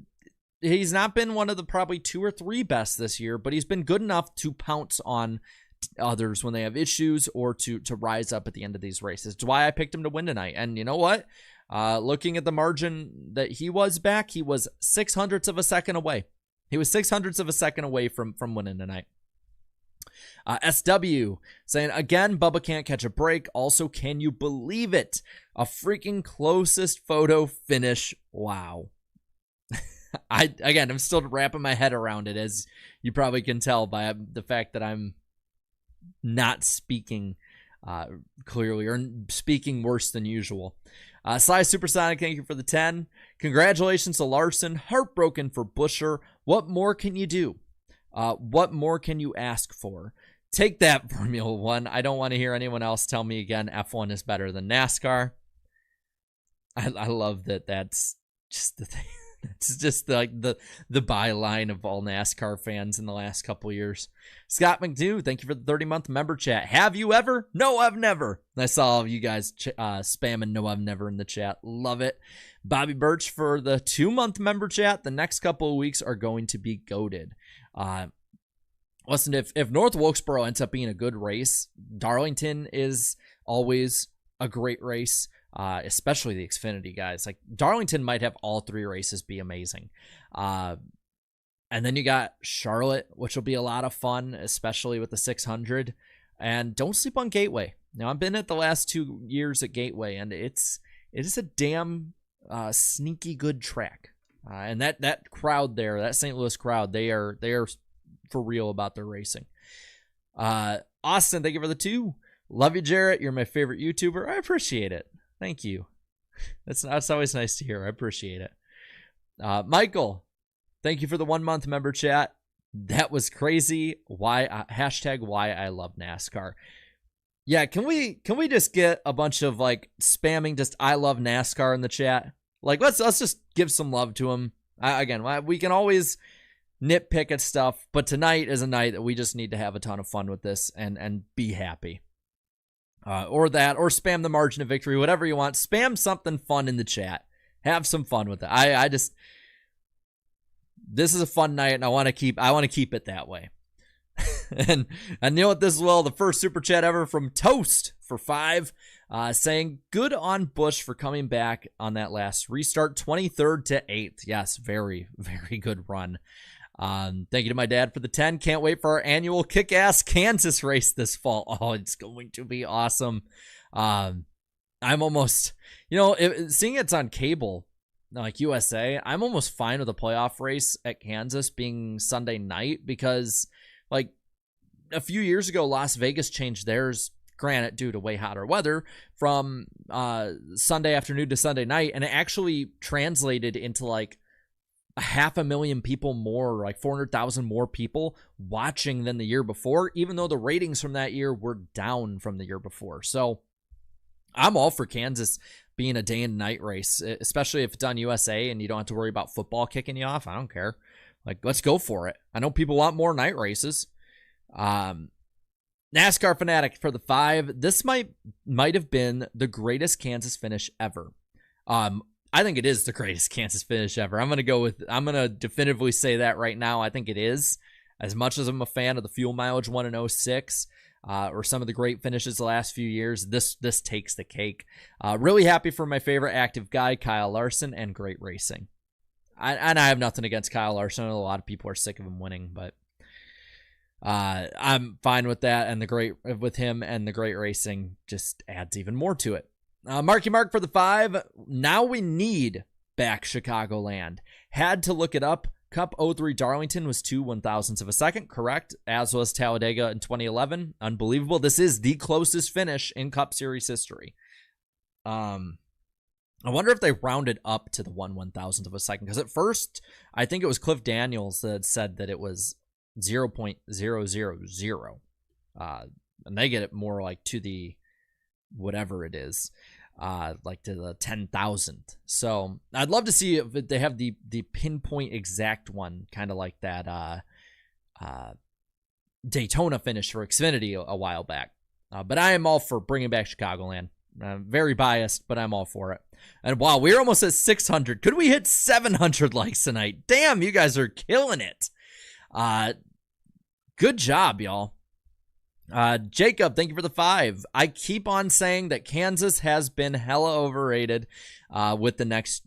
[SPEAKER 1] he's not been one of the probably 2 or 3 best this year, but he's been good enough to pounce on others when they have issues or to rise up at the end of these races. It's why I picked him to win tonight. And you know what? Looking at the margin that he was back, he was 0.06 of a second away. He was 0.06 of a second away from winning tonight. SW saying, again, Bubba can't catch a break. Also, can you believe it? A freaking closest photo finish. Wow. I'm still wrapping my head around it, as you probably can tell by the fact that I'm not speaking clearly, or speaking worse than usual. Sly Supersonic, thank you for the 10. Congratulations to Larson. Heartbroken for Buscher. What more can you do? What more can you ask for? Take that, Formula One. I don't want to hear anyone else tell me again F1 is better than NASCAR. I love that. That's just the thing. It's just like the byline of all NASCAR fans in the last couple years. Scott McDew, thank you for the 30-month member chat. Have you ever? No, I've never. I saw all of you guys spamming no, I've never in the chat. Love it. Bobby Birch for the 2-month member chat. The next couple of weeks are going to be goated. Listen, if North Wilkesboro ends up being a good race, Darlington is always a great race. Especially the Xfinity guys. Like, Darlington might have all 3 races be amazing. And then you got Charlotte, which will be a lot of fun, especially with the 600. And don't sleep on Gateway. Now, I've been at the last 2 years at Gateway, and it is a damn sneaky good track. And that crowd there, that St. Louis crowd, they are for real about their racing. Austin, thank you for the 2. Love you, Jarrett. You're my favorite YouTuber. I appreciate it. Thank you. That's always nice to hear. I appreciate it. Michael, thank you for the 1-month member chat. That was crazy. Hashtag why I love NASCAR. Yeah, can we just get a bunch of like spamming just I love NASCAR in the chat? Like, let's just give some love to him. Again, we can always nitpick at stuff, but tonight is a night that we just need to have a ton of fun with this and be happy. Or spam the margin of victory, whatever you want. Spam something fun in the chat. Have some fun with it. This is a fun night, and I want to keep it that way. and you know what? This is the first super chat ever from Toast for 5, saying good on Busch for coming back on that last restart, 23rd to 8th. Yes, very, very good run. Thank you to my dad for the 10. Can't wait for our annual kick-ass Kansas race this fall. Oh, it's going to be awesome. I'm almost, seeing it's on cable, like USA, I'm almost fine with a playoff race at Kansas being Sunday night, because like a few years ago, Las Vegas changed theirs, granted due to way hotter weather, from Sunday afternoon to Sunday night, and it actually translated into like 500,000 people more, like 400,000 more people watching than the year before, even though the ratings from that year were down from the year before. So I'm all for Kansas being a day and night race, especially if it's on USA and you don't have to worry about football kicking you off. I don't care. Like, let's go for it. I know people want more night races. NASCAR Fanatic for the 5. This might have been the greatest Kansas finish ever. I think it is the greatest Kansas finish ever. I'm going to definitively say that right now. I think it is. As much as I'm a fan of the fuel mileage 1 in 06, or some of the great finishes the last few years, this takes the cake. Really happy for my favorite active guy, Kyle Larson, and great racing. I have nothing against Kyle Larson. I know a lot of people are sick of him winning, but I'm fine with that. And with him and the great racing just adds even more to it. Marky Mark for the 5. Now we need back Chicagoland. Had to look it up. Cup 03 Darlington was 2 1,000ths of a second, correct? As was Talladega in 2011. Unbelievable. This is the closest finish in Cup Series history. I wonder if they rounded up to the 1 1,000th of a second, because at first I think it was Cliff Daniels that said that it was 0.000. And they get it more like to the whatever it is. like to the 10,000. So I'd love to see if they have the pinpoint exact one, kind of like that Daytona finish for Xfinity a while back. But I am all for bringing back Chicagoland. I'm very biased, but I'm all for it. And wow, we're almost at 600. Could we hit 700 likes tonight? Damn, you guys are killing it. Good job, y'all. Jacob, thank you for the 5. I keep on saying that Kansas has been hella overrated with the next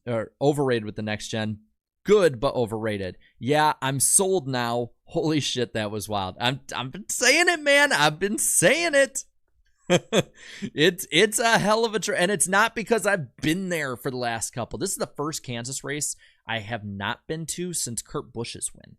[SPEAKER 1] gen. Good, but overrated. Yeah, I'm sold now. Holy shit, that was wild. I've been saying it, man. I've been saying it. It's a hell of a and it's not because I've been there for the last couple. This is the first Kansas race I have not been to since Kurt Busch's win.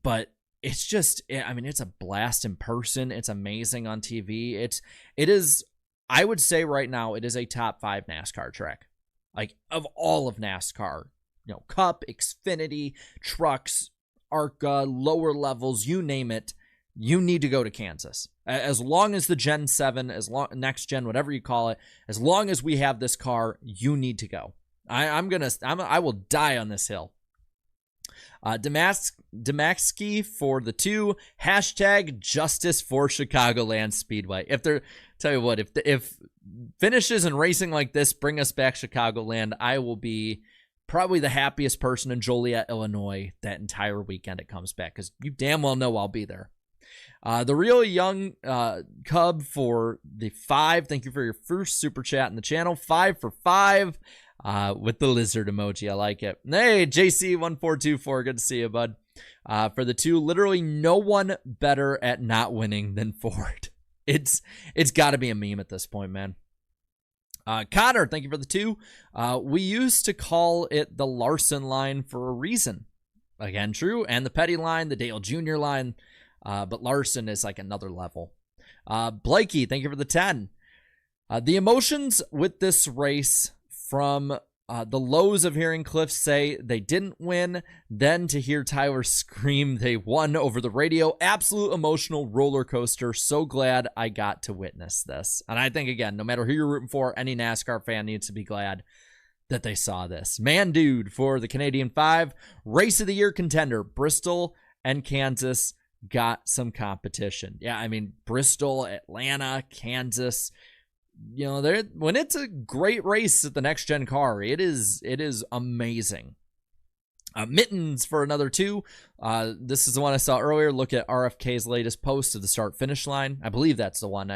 [SPEAKER 1] But it's just, I mean, it's a blast in person. It's amazing on TV. It is, I would say right now, it is a top 5 NASCAR track. Like, of all of NASCAR, you know, Cup, Xfinity, trucks, ARCA, lower levels, you name it, you need to go to Kansas. As long as the Gen 7, next gen, whatever you call it, as long as we have this car, you need to go. I will die on this hill. Damaski for the 2, hashtag justice for Chicagoland Speedway. Tell you what, if finishes and racing like this bring us back Chicagoland, I will be probably the happiest person in Joliet, Illinois that entire weekend it comes back, because you damn well know I'll be there. The real young Cub for the 5. Thank you for your first super chat in the channel. 5 for 5 with the lizard emoji. I like it. Hey, JC1424. Good to see you, bud. For the 2, literally no one better at not winning than Ford. It's got to be a meme at this point, man. Connor, thank you for the 2. We used to call it the Larson line for a reason. Again, true. And the Petty line, the Dale Jr. line. But Larson is like another level. Blakey, thank you for the 10. The emotions with this race, from the lows of hearing Cliff say they didn't win, then to hear Tyler scream they won over the radio. Absolute emotional roller coaster. So glad I got to witness this. And I think, again, no matter who you're rooting for, any NASCAR fan needs to be glad that they saw this. Man, dude, for the Canadian 5, race of the year contender, Bristol and Kansas got some competition. Yeah, I mean, Bristol, Atlanta, Kansas, you know, when it's a great race at the next gen car, it is amazing. Mittens for another 2. This is the one I saw earlier. Look at RFK's latest post of the start finish line. I believe that's the one.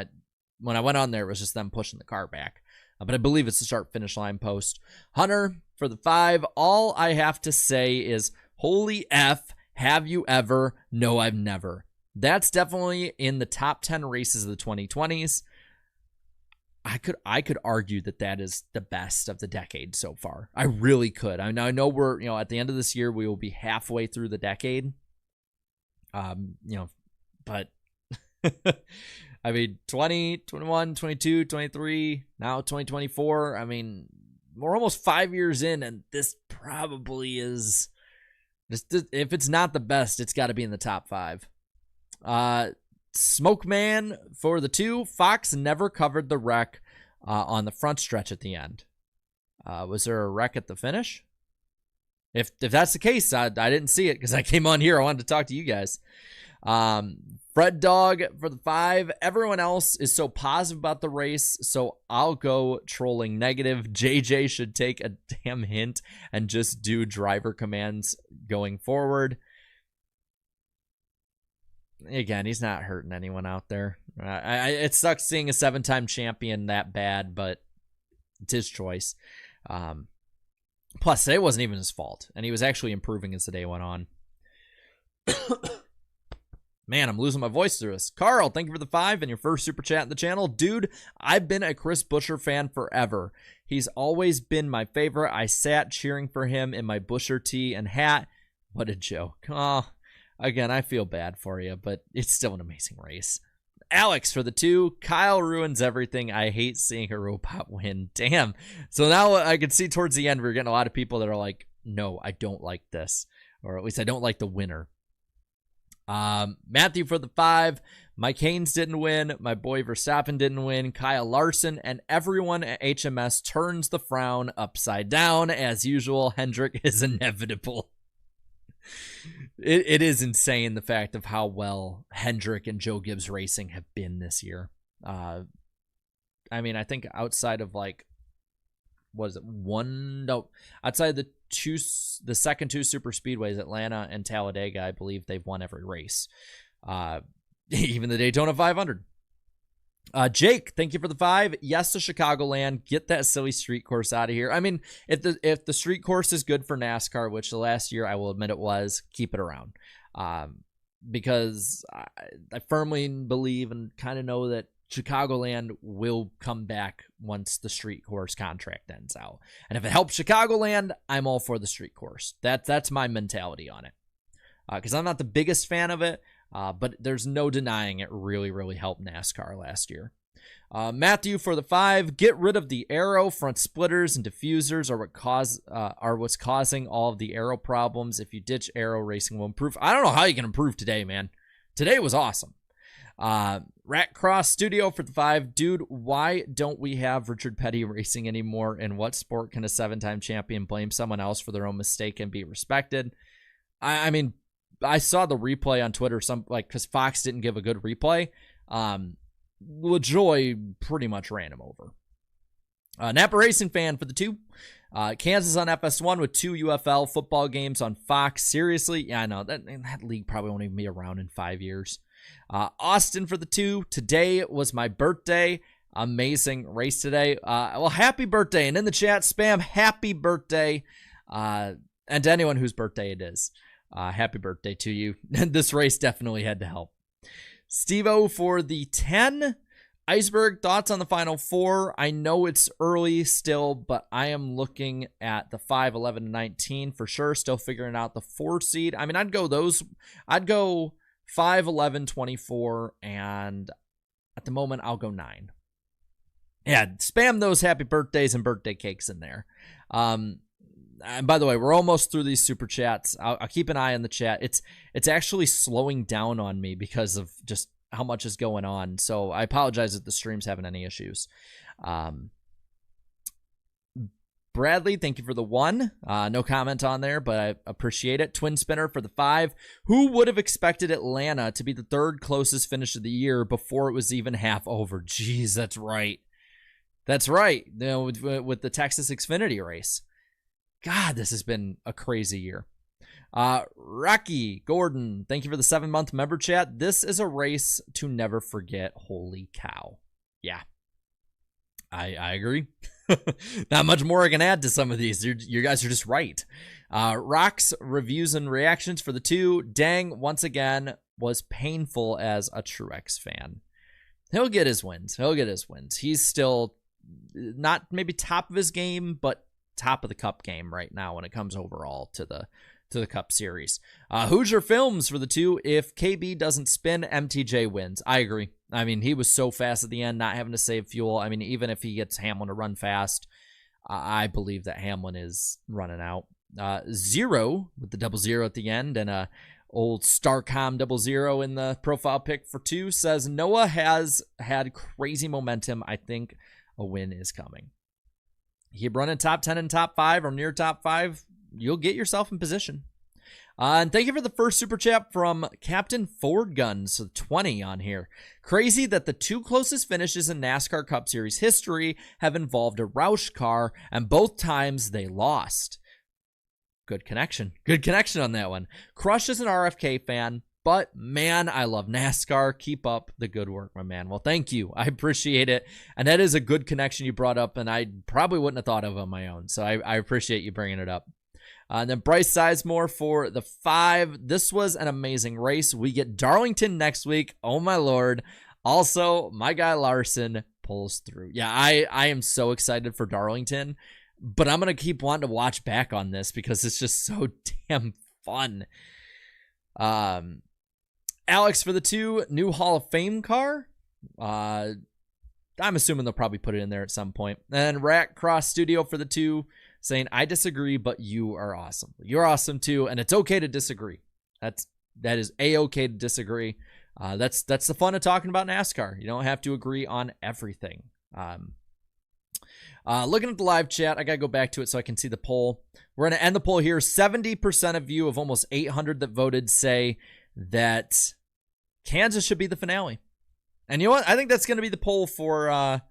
[SPEAKER 1] When I went on there, it was just them pushing the car back. But I believe it's the start finish line post. Hunter for the 5. All I have to say is, holy F, have you ever? No, I've never. That's definitely in the top 10 races of the 2020s. I could argue that is the best of the decade so far. I really could. I know we're, you know, at the end of this year, we will be halfway through the decade. You know, but I mean, 20, 21, 22, 23, now 2024. I mean, we're almost 5 years in, and this probably is, if it's not the best, it's got to be in the top 5. Smoke Man for the 2. Fox never covered the wreck on the front stretch at the end. Was there a wreck at the finish? If that's the case, I didn't see it because I came on here. I wanted to talk to you guys. Fred Dog for the 5. Everyone else is so positive about the race, so I'll go trolling negative. JJ should take a damn hint and just do driver commands going forward. Again, he's not hurting anyone out there. It sucks seeing a 7-time champion that bad, but it's his choice. Plus, today wasn't even his fault, and he was actually improving as the day went on. Man, I'm losing my voice through this. Carl, thank you for the 5 and your first super chat in the channel. Dude, I've been a Chris Buescher fan forever. He's always been my favorite. I sat cheering for him in my Buescher tee and hat. What a joke. Oh, again, I feel bad for you, but it's still an amazing race. Alex for the 2. Kyle ruins everything. I hate seeing a robot win. Damn. So now I can see towards the end, we're getting a lot of people that are like, no, I don't like this. Or at least I don't like the winner. Matthew for the 5. Mike Haynes didn't win. My boy Verstappen didn't win. Kyle Larson and everyone at HMS turns the frown upside down. As usual, Hendrick is inevitable. It is insane, the fact of how well Hendrick and Joe Gibbs Racing have been this year. I think outside of outside the second two super speedways, Atlanta and Talladega, I believe they've won every race. Even the Daytona 500. Jake, thank you for the 5. Yes to Chicagoland. Get that silly street course out of here. I mean, if the street course is good for NASCAR, which the last year I will admit it was, keep it around. Because I firmly believe and kind of know that Chicagoland will come back once the street course contract ends out. And if it helps Chicagoland, I'm all for the street course. That's my mentality on it. Because I'm not the biggest fan of it. But there's no denying it really, really helped NASCAR last year. Matthew for the 5. Get rid of the aero. Front splitters and diffusers are what's causing all of the aero problems. If you ditch aero, racing will improve. I don't know how you can improve today, man. Today was awesome. Rat Cross Studio for the 5. Dude, why don't we have Richard Petty racing anymore? In what sport can a 7-time champion blame someone else for their own mistake and be respected? I mean, I saw the replay on Twitter, because Fox didn't give a good replay. LaJoy pretty much ran him over. Napa Racing fan for the 2. Kansas on FS1 with 2 UFL football games on Fox. Seriously? Yeah, I know. That league probably won't even be around in 5 years. Austin for the 2. Today was my birthday. Amazing race today. Well, happy birthday. And in the chat, spam happy birthday. And to anyone whose birthday it is. Happy birthday to you. This race definitely had to help. Steve-O for the 10. Iceberg, thoughts on the final 4? I know it's early still, but I am looking at the 5, 11, and 19 for sure. Still figuring out the 4 seed. I mean, I'd go 5, 11, 24, and at the moment, I'll go 9. Yeah, spam those happy birthdays and birthday cakes in there. And by the way, we're almost through these super chats. I'll keep an eye on the chat. It's actually slowing down on me because of just how much is going on. So I apologize if the stream's having any issues. Bradley, thank you for the 1. No comment on there, but I appreciate it. Twin Spinner for the 5. Who would have expected Atlanta to be the 3rd closest finish of the year before it was even half over? Jeez, that's right. That's right. You know, with the Texas Xfinity race. God, this has been a crazy year. Rocky Gordon, thank you for the 7-month member chat. This is a race to never forget. Holy cow. Yeah, I agree. Not much more I can add to some of these. You guys are just right. Rock's reviews and reactions for the 2. Dang, once again, was painful as a Truex fan. He'll get his wins. He's still not maybe top of his game, but top of the Cup game right now when it comes overall to the Cup Series. Hoosier Films for the 2. If KB doesn't spin, MTJ wins. I agree. I mean, he was so fast at the end, not having to save fuel. I mean, even if he gets Hamlin to run fast, I believe that Hamlin is running out. Zero with the 00 at the end and a old Starcom 00 in the profile pic for 2 says Noah has had crazy momentum. I think a win is coming. You run in top 10 and top 5 or near top 5, you'll get yourself in position. And thank you for the first super chat from Captain Ford Guns, so 20 on here. Crazy that the 2 closest finishes in NASCAR Cup Series history have involved a Roush car, and both times they lost. Good connection on that one. Crush is an RFK fan, but man, I love NASCAR. Keep up the good work, my man. Well, thank you. I appreciate it. And that is a good connection you brought up, and I probably wouldn't have thought of on my own. So I appreciate you bringing it up. And then Bryce Sizemore for the 5. This was an amazing race. We get Darlington next week. Oh, my Lord. Also, my guy Larson pulls through. Yeah, I am so excited for Darlington, but I'm going to keep wanting to watch back on this because it's just so damn fun. Alex for the 2, new Hall of Fame car. I'm assuming they'll probably put it in there at some point. And Rat Cross Studio for the 2, saying, I disagree, but you are awesome. You're awesome too, and it's okay to disagree. That is A-okay to disagree. That's the fun of talking about NASCAR. You don't have to agree on everything. Looking at the live chat, I got to go back to it so I can see the poll. We're going to end the poll here. 70% of you, of almost 800 that voted, say that Kansas should be the finale. And you know what? I think that's going to be the poll for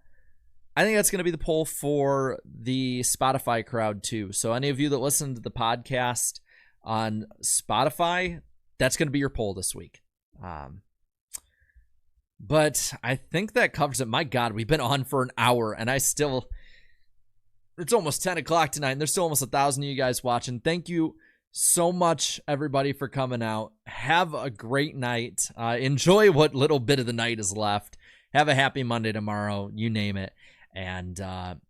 [SPEAKER 1] the Spotify crowd too. So any of you that listen to the podcast on Spotify, that's going to be your poll this week. But I think that covers it. My God, we've been on for an hour, and it's almost 10 o'clock tonight, and there's still almost 1,000 of you guys watching. Thank you so much, everybody, for coming out. Have a great night. Enjoy what little bit of the night is left. Have a happy Monday tomorrow, you name it. And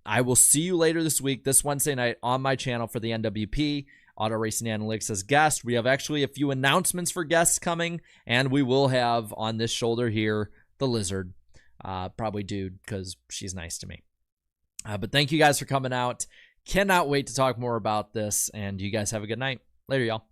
[SPEAKER 1] I will see you later this week, this Wednesday night, on my channel for the NWP Auto Racing Analytics as guest. We have actually a few announcements for guests coming, and we will have on this shoulder here the Lizard, probably Dude, because she's nice to me. But thank you guys for coming out. Cannot wait to talk more about this, and you guys have a good night. Later, y'all.